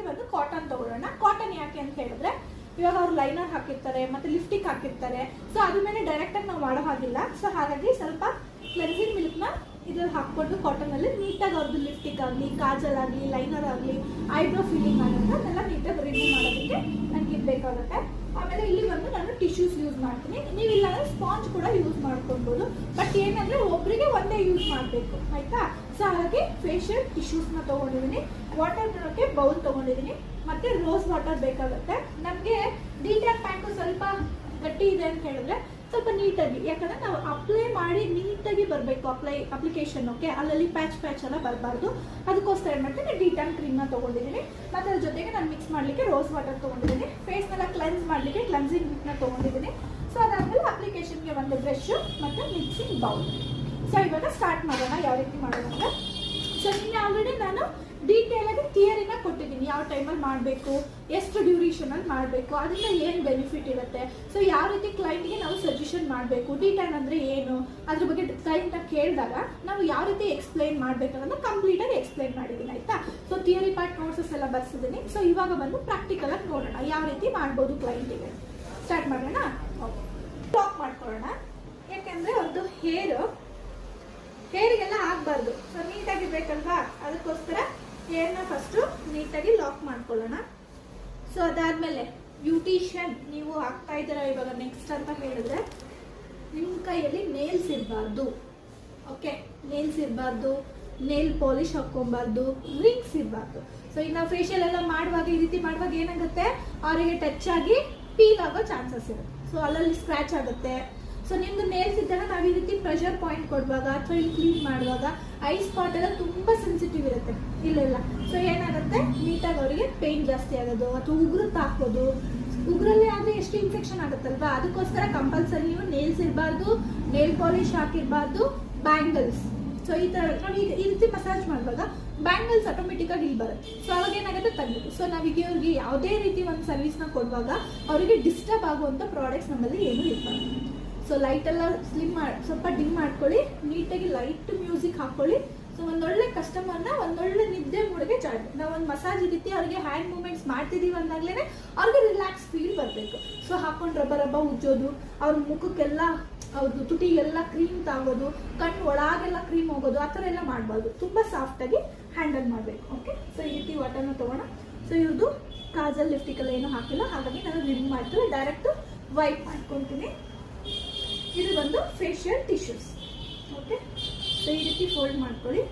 ಜೊತೆಗೆ ಬಂದು ಕಾಟನ್ ತಗೊಳ್ಳೋಣ. ಕಾಟನ್ ಯಾಕೆ ಅಂತ ಹೇಳಿದ್ರೆ ಇವಾಗ ಅವ್ರು ಲೈನರ್ ಹಾಕಿರ್ತಾರೆ ಮತ್ತೆ ಲಿಫ್ಟಿಕ್ ಹಾಕಿರ್ತಾರೆ, ಸೊ ಅದ್ರ ಮೇಲೆ ಡೈರೆಕ್ಟ್ ಆಗಿ ನಾವು ಮಾಡೋ ಹಾಗಿಲ್ಲ. ಸೊ ಹಾಗಾಗಿ ಸ್ವಲ್ಪ ಕ್ಲೆನ್ಸಿಂಗ್ ಮಿಲ್ಕ್ನ ಇದ್ರಲ್ಲಿ ಹಾಕ್ಕೊಂಡು ಕಾಟನ್ ಅಲ್ಲಿ ನೀಟಾಗಿ ಅವ್ರದ್ದು ಲಿಫ್ಟಿಕ್ ಆಗಲಿ, ಕಾಜಲ್ ಆಗಲಿ, ಲೈನರ್ ಆಗಲಿ, ಐಬ್ರೋ ಫಿಲ್ಲಿಂಗ್ ಆಗುತ್ತೆ ಅದನ್ನೆಲ್ಲ ನೀಟಾಗಿ ರಿಮೂವ್ ಮಾಡೋದಕ್ಕೆ ನನಗೆ ಇದು ಬೇಕಾಗುತ್ತೆ. ಆಮೇಲೆ ಇಲ್ಲಿ ಬಂದು ನಾನು ಟಿಶ್ಯೂಸ್ ಯೂಸ್ ಮಾಡ್ತೀನಿ. ನೀವಿಲ್ಲ ಅಂದರೆ ಸ್ಪಾಂಜ್ ಕೂಡ ಯೂಸ್ ಮಾಡ್ಕೊಳ್ಬೋದು, ಬಟ್ ಏನಂದರೆ ಒಬ್ಬರಿಗೆ ಒಂದೇ ಯೂಸ್ ಮಾಡಬೇಕು ಆಯಿತಾ. ಸೊ ಹಾಗಾಗಿ ಫೇಶಿಯಲ್ ಟಿಶ್ಯೂಸ್ನ ತೊಗೊಂಡಿದ್ದೀನಿ, ವಾಟರ್ ಬರೋಕ್ಕೆ ಬೌಲ್ ತೊಗೊಂಡಿದ್ದೀನಿ, ಮತ್ತು ರೋಸ್ ವಾಟರ್ ಬೇಕಾಗುತ್ತೆ. ನಮಗೆ ಡಿ-ಟ್ಯಾನ್ ಪ್ಯಾಕು ಸ್ವಲ್ಪ ಗಟ್ಟಿ ಇದೆ ಅಂತ ಹೇಳಿದ್ರೆ ಸ್ವಲ್ಪ ನೀಟಾಗಿ, ಯಾಕಂದರೆ ನಾವು ಅಪ್ಲೈ ಮಾಡಿ ನೀಟಾಗಿ ಬರಬೇಕು ಅಪ್ಲಿಕೇಶನ್. ಓಕೆ, ಅಲ್ಲಲ್ಲಿ ಪ್ಯಾಚ್ ಎಲ್ಲ ಬರಬಾರ್ದು. ಅದಕ್ಕೋಸ್ಕರ ಏನು ಮಾಡ್ತೀನಿ, ಡಿ-ಟ್ಯಾನ್ ಕ್ರೀಮ್ನ ತೊಗೊಂಡಿದ್ದೀನಿ. ಮತ್ತು ಅದ್ರ ಜೊತೆಗೆ ನಾನು ಮಿಕ್ಸ್ ಮಾಡಲಿಕ್ಕೆ ರೋಸ್ ವಾಟರ್ ತೊಗೊಂಡಿದ್ದೀನಿ. ಫೇಸ್ನೆಲ್ಲ ಕ್ಲೆನ್ಸ್ ಮಾಡಲಿಕ್ಕೆ ಕ್ಲೆನ್ಸಿಂಗ್ ಮಿಲ್ಕ್ನ ತೊಗೊಂಡಿದ್ದೀನಿ. ಸೊ ಅದಾದಮೇಲೆ ಅಪ್ಲಿಕೇಶನ್ಗೆ ಒಂದು ಬ್ರಷ್ ಮತ್ತು ಮಿಕ್ಸಿಂಗ್ ಬೌಲ್. ಸೊ ಇವಾಗ ಸ್ಟಾರ್ಟ್ ಮಾಡೋಣ ಯಾವ ರೀತಿ ಮಾಡೋಣ ಅಂದರೆ. ಸೊ ನಿನ್ನೆ ಆಲ್ರೆಡಿ ನಾನು ಡೀಟೇಲಾಗಿ ಥಿಯರಿನ ಕೊಟ್ಟಿದ್ದೀನಿ, ಯಾವ ಟೈಮಲ್ಲಿ ಮಾಡಬೇಕು, ಎಷ್ಟು ಡ್ಯೂರೇಷನಲ್ಲಿ ಮಾಡಬೇಕು, ಅದರಿಂದ ಏನು ಬೆನಿಫಿಟ್ ಇರುತ್ತೆ, ಸೊ ಯಾವ ರೀತಿ ಕ್ಲೈಂಟ್ಗೆ ನಾವು ಸಜೆಷನ್ ಮಾಡಬೇಕು, ಡಿ-ಟ್ಯಾನ್ ಅಂದರೆ ಏನು, ಅದ್ರ ಬಗ್ಗೆ ಕ್ಲೈಂಟ್ನ ಕೇಳಿದಾಗ ನಾವು ಯಾವ ರೀತಿ ಎಕ್ಸ್ಪ್ಲೈನ್ ಮಾಡಬೇಕು ಅನ್ನೋದನ್ನ ಕಂಪ್ಲೀಟಾಗಿ ಎಕ್ಸ್ಪ್ಲೈನ್ ಮಾಡಿದ್ದೀನಿ ಆಯಿತಾ. ಸೊ ಥಿಯರಿ ಪಾರ್ಟ್ ನೋಟ್ಸಸ್ ಎಲ್ಲ ಬರ್ಸಿದ್ದೀನಿ. ಸೊ ಇವಾಗ ಬಂದು ಪ್ರಾಕ್ಟಿಕಲಾಗಿ ನೋಡೋಣ ಯಾವ ರೀತಿ ಮಾಡ್ಬೋದು ಕ್ಲೈಂಟಿಗೆ. ಸ್ಟಾರ್ಟ್ ಮಾಡೋಣ. ಓಕೆ, ಲಾಕ್ ಮಾಡ್ಕೊಳ್ಳೋಣ. ಯಾಕೆಂದರೆ ಅವ್ರದ್ದು ಹೇರಿಗೆಲ್ಲ ಆಗಬಾರ್ದು, ಸೊ ನೀಟಾಗಿ ಬೇಕಲ್ವಾ, ಅದಕ್ಕೋಸ್ಕರ ಹೇರ್ನ ಫಸ್ಟು ನೀಟಾಗಿ ಲಾಕ್ ಮಾಡ್ಕೊಳ್ಳೋಣ. ಸೊ ಅದಾದಮೇಲೆ ಬ್ಯೂಟಿಷಿಯನ್ ನೀವು ಆಗ್ತಾ ಇದ್ದೀರಾ ಇವಾಗ ನೆಕ್ಸ್ಟ್ ಅಂತ ಹೇಳಿದ್ರೆ ನಿಮ್ಮ ಕೈಯಲ್ಲಿ ನೇಲ್ಸ್ ಇರಬಾರ್ದು. ಓಕೆ, ನೇಲ್ಸ್ ಇರಬಾರ್ದು, ನೇಲ್ ಪಾಲಿಶ್ ಹಾಕ್ಕೊಬಾರ್ದು, ರಿಂಗ್ಸ್ ಇರಬಾರ್ದು. ಸೊ ಇನ್ನು ಫೇಶಿಯಲ್ ಎಲ್ಲ ಮಾಡುವಾಗ ಈ ರೀತಿ ಮಾಡುವಾಗ ಏನಾಗುತ್ತೆ, ಅವರಿಗೆ ಟಚ್ ಆಗಿ ಪೀಲ್ ಆಗೋ ಚಾನ್ಸಸ್ ಇರುತ್ತೆ. ಸೊ ಅಲ್ಲಲ್ಲಿ ಸ್ಕ್ರ್ಯಾಚ್ ಆಗುತ್ತೆ. ಸೊ ನಿಮ್ಮದು ನೇಲ್ಸ್ ಇದ್ದಾಗ ನಾವು ಈ ರೀತಿ ಪ್ರೆಷರ್ ಪಾಯಿಂಟ್ ಕೊಡುವಾಗ ಅಥವಾ ಇಲ್ಲಿ ಕ್ಲೀನ್ ಮಾಡುವಾಗ ಐ ಸ್ಪಾಟ್ ಎಲ್ಲ ತುಂಬ ಸೆನ್ಸಿಟಿವ್ ಇರುತ್ತೆ ಇಲ್ಲೆಲ್ಲ. ಸೊ ಏನಾಗುತ್ತೆ, ನೀಟಾಗಿ ಅವರಿಗೆ ಪೇಯ್ನ್ ಜಾಸ್ತಿ ಆಗೋದು ಅಥವಾ ಉಗುರು ತಾಕೋದು. ಉಗುರಲ್ಲಿ ಆದರೆ ಎಷ್ಟು ಇನ್ಫೆಕ್ಷನ್ ಆಗುತ್ತಲ್ವಾ, ಅದಕ್ಕೋಸ್ಕರ ಕಂಪಲ್ಸರಿ ನೀವು ನೇಲ್ಸ್ ಇರಬಾರ್ದು, ನೇಲ್ ಪಾಲಿಶ್ ಹಾಕಿರಬಾರ್ದು, ಬ್ಯಾಂಗಲ್ಸ್. ಸೊ ಈ ಥರ ನಾವು ಈ ರೀತಿ ಮಸಾಜ್ ಮಾಡುವಾಗ ಬ್ಯಾಂಗಲ್ಸ್ ಆಟೋಮೆಟಿಕ್ಕಾಗಿ ಇಲ್ಲಿ ಬರುತ್ತೆ. ಸೊ ಅವಾಗ ಏನಾಗುತ್ತೆ ತೆಗೆದು. ಸೊ ನಾವೀಗ ಅವ್ರಿಗೆ ಯಾವುದೇ ರೀತಿ ಒಂದು ಸರ್ವಿಸ್ನ ಕೊಡುವಾಗ ಅವರಿಗೆ ಡಿಸ್ಟರ್ಬ್ ಆಗುವಂಥ ಪ್ರಾಡಕ್ಟ್ಸ್ ನಮ್ಮಲ್ಲಿ ಏನೂ ಇರಬಾರ್ದು. ಸೊ ಲೈಟೆಲ್ಲ ಸ್ವಲ್ಪ ಡಿಮ್ ಮಾಡ್ಕೊಳ್ಳಿ, ನೀಟಾಗಿ ಲೈಟ್ ಮ್ಯೂಸಿಕ್ ಹಾಕ್ಕೊಳ್ಳಿ. ಸೊ ಒಂದೊಳ್ಳೆ ಕಸ್ಟಮರ್ನ ಒಂದೊಳ್ಳೆ ನಿದ್ದೆ ಮೂಡಿಗೆ ಜಾಡ್ ನಾವು ಒಂದು ಮಸಾಜ್ ರೀತಿ ಅವ್ರಿಗೆ ಹ್ಯಾಂಡ್ ಮೂಮೆಂಟ್ಸ್ ಮಾಡ್ತಿದ್ದೀವಿ ಅಂದಾಗಲೇ ಅವ್ರಿಗೆ ರಿಲ್ಯಾಕ್ಸ್ ಫೀಲ್ ಬರಬೇಕು. ಸೊ ಹಾಕೊಂಡು ರಬ್ಬ ಉಜ್ಜೋದು, ಅವ್ರ ಮುಖಕ್ಕೆಲ್ಲ ಅವ್ರದ್ದು ತುಟಿಗೆಲ್ಲ ಕ್ರೀಮ್ ತಾಗೋದು, ಕಣ್ಣು ಒಳಗೆಲ್ಲ ಕ್ರೀಮ್ ಹೋಗೋದು, ಆ ಥರ ಎಲ್ಲ ಮಾಡಬಾರ್ದು. ತುಂಬ ಸಾಫ್ಟಾಗಿ ಹ್ಯಾಂಡಲ್ ಮಾಡಬೇಕು. ಓಕೆ, ಸೊ ಈ ರೀತಿ ವಾಟರ್ನ ತೊಗೋಣ. ಸೊ ಇವ್ರದ್ದು ಕಾಜಲ್ ಲಿಫ್ಟಿಕಲ್ಲ ಏನೂ ಹಾಕಿಲ್ಲ, ಹಾಗಾಗಿ ನಾನು ರಿಮೂವ್ ಮಾಡ್ತೀನಿ, ಡೈರೆಕ್ಟು ವೈಪ್ ಮಾಡ್ಕೊತೀನಿ. ಇದು ಬಂದು ಫೇಶಿಯಲ್ ಟಿಶ್ಯೂಸ್. ಓಕೆ, ಸೊ ಈ ರೀತಿ ಫೋಲ್ಡ್ ಮಾಡ್ಕೊಳ್ಳಿ.